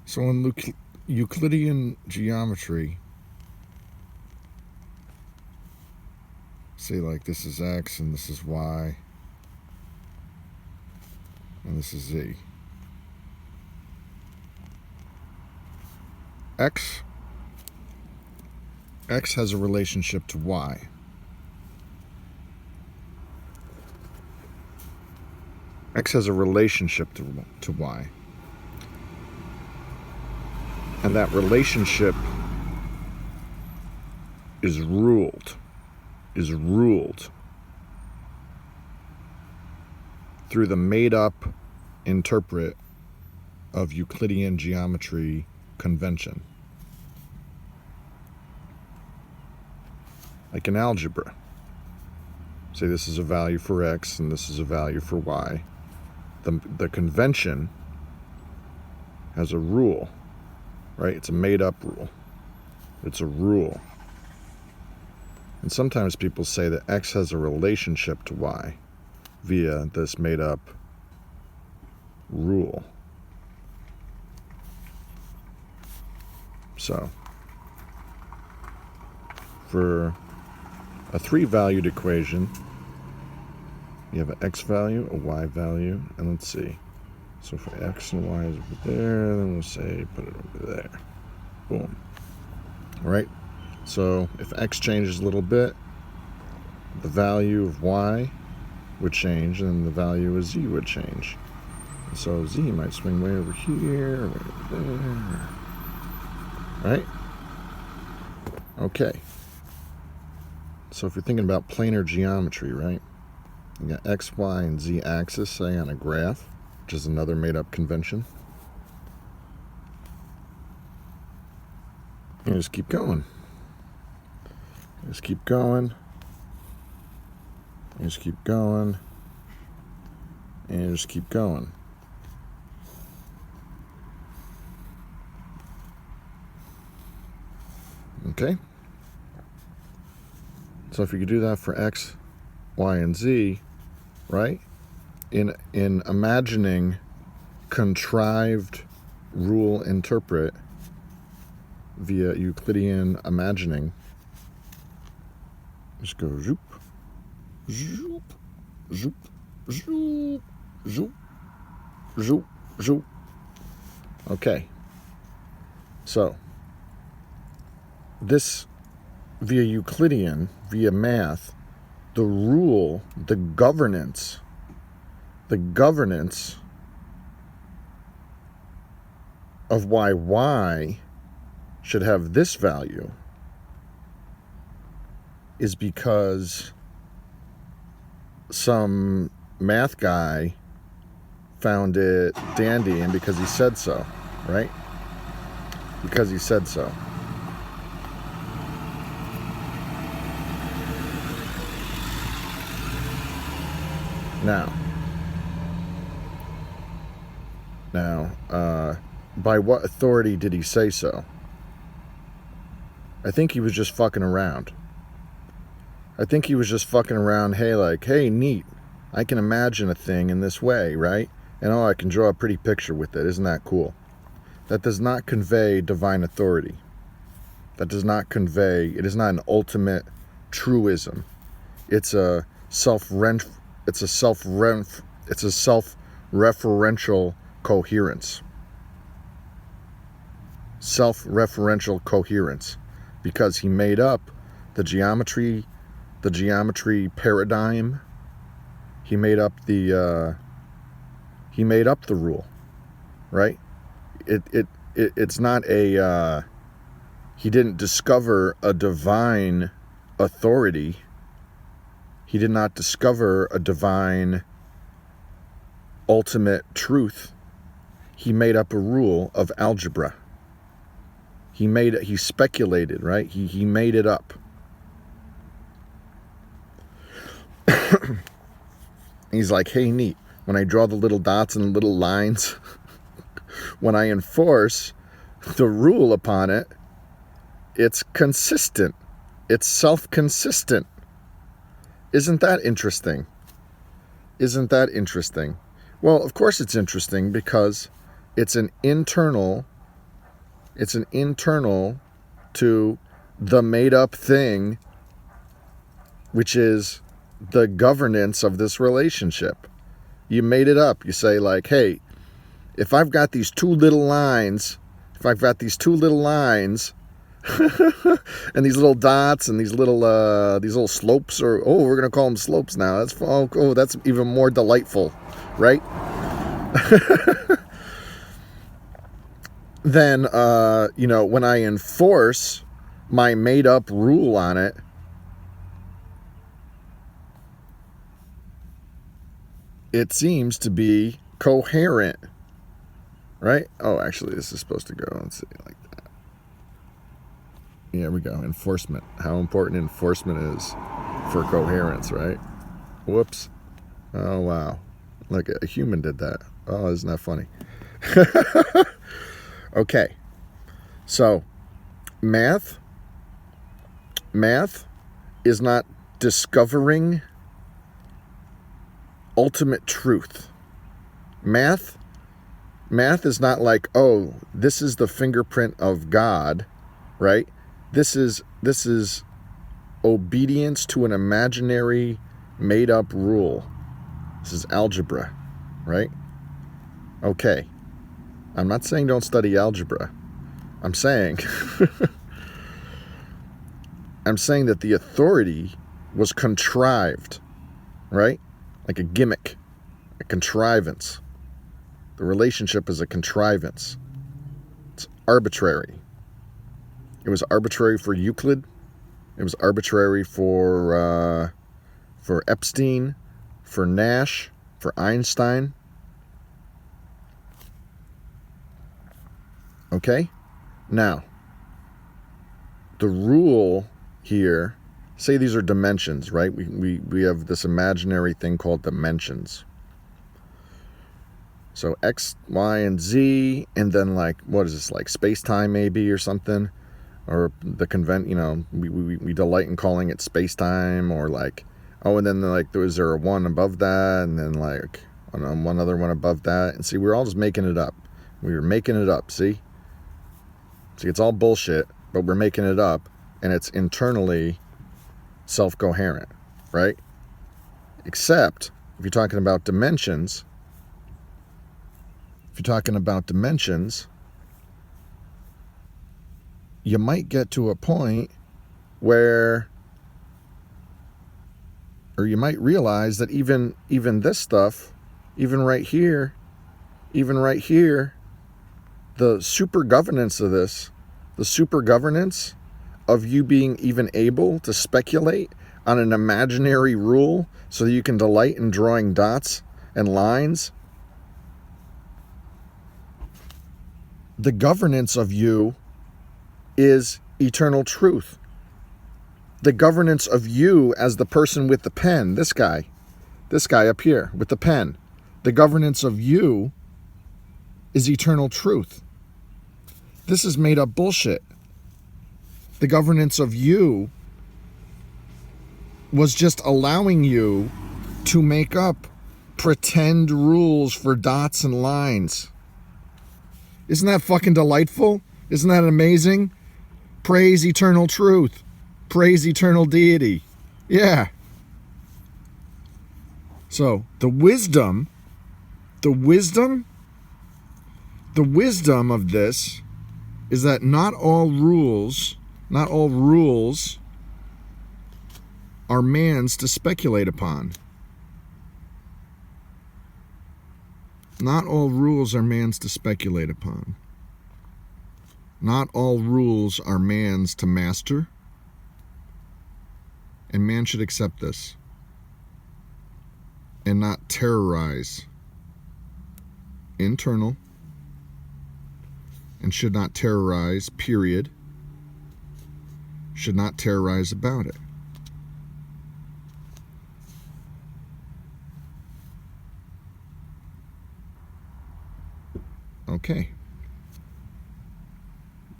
So in Euclidean geometry, say like this is x and this is y and this is z. X has a relationship to y. X has a relationship to y. And that relationship is ruled through the made-up interpret of Euclidean geometry convention. Like in algebra, say this is a value for x and this is a value for y. The convention has a rule, right? It's a made-up rule. It's a rule. And sometimes people say that x has a relationship to y via this made-up rule. So, for a three-valued equation, you have an x value, a y value, and let's see. So for x and y is over there, then we'll say put it over there. Boom. All right. So if x changes a little bit, the value of y would change, and the value of z would change. And so z might swing way over here, way over there. Right? Okay. So if you're thinking about planar geometry, right? You got x, y, and z axis, say, on a graph, which is another made-up convention. And just keep going. Just keep going. And just keep going. And just keep going. Okay? So if you could do that for x, y, and z, right? In imagining contrived rule interpret via Euclidean imagining, just go zoop, zoop, zoop, zoop, zoop, zoop, zoop. Okay. So this via Euclidean, via math, the rule, the governance of why y should have this value is because some math guy found it dandy and because he said so, right? Because he said so. Now, by what authority did he say so? I think he was just fucking around. Hey, neat. I can imagine a thing in this way, right? And I can draw a pretty picture with it. Isn't that cool? That does not convey divine authority. It is not an ultimate truism. It's a self-referential coherence. Self-referential coherence. Because he made up the geometry paradigm. He made up the rule, right? It's not a he didn't discover a divine authority. He did not discover a divine ultimate truth. He made up a rule of algebra. He speculated, right? He made it up. He's like, hey, neat. When I draw the little dots and little lines, when I enforce the rule upon it, it's consistent. It's self-consistent. Isn't that interesting? Well, of course it's interesting because it's an internal It's an internal to the made-up thing, which is the governance of this relationship. You made it up. You say, like, hey, if I've got these two little lines, and these little dots and these little slopes, or we're gonna call them slopes now. That's even more delightful, right? Then when I enforce my made up rule on it, it seems to be coherent, right? Oh, actually, this is supposed to go, let's see, like that. Here we go. Enforcement. How important enforcement is for coherence, right? Whoops. Oh, wow. Look, a human did that. Oh, isn't that funny? Okay. So, math is not discovering ultimate truth. Math is not like, oh, this is the fingerprint of God, right? This is obedience to an imaginary made-up rule. This is algebra, right? Okay. I'm not saying don't study algebra. I'm saying that the authority was contrived, right? Like a gimmick, a contrivance. The relationship is a contrivance. It's arbitrary. It was arbitrary for Euclid. It was arbitrary for Epstein, for Nash, for Einstein. Okay? Now, the rule here, say these are dimensions, right? We have this imaginary thing called dimensions. So X, Y, and Z, and then like, what is this, like space-time maybe or something? Or the we delight in calling it space-time, or like, oh, and then like, is there a one above that, and then like, one other one above that? And see, we're all just making it up. We were making it up, see? See, it's all bullshit, but we're making it up, and it's internally self-coherent, right? Except, if you're talking about dimensions, you might get to a point where, or you might realize that even this stuff, even right here, the super governance of this, the super governance of you being even able to speculate on an imaginary rule so that you can delight in drawing dots and lines, the governance of you is eternal truth. The governance of you as the person with the pen, this guy up here with the pen, the governance of you is eternal truth. This is made up bullshit. The governance of you was just allowing you to make up pretend rules for dots and lines. Isn't that fucking delightful? Isn't that amazing? Praise eternal truth. Praise eternal deity. Yeah. So the wisdom of this is that not all rules are man's to speculate upon. Not all rules are man's to speculate upon. Not all rules are man's to master. And man should accept this and not terrorize. Internal. And should not terrorize, period. Should not terrorize about it. Okay.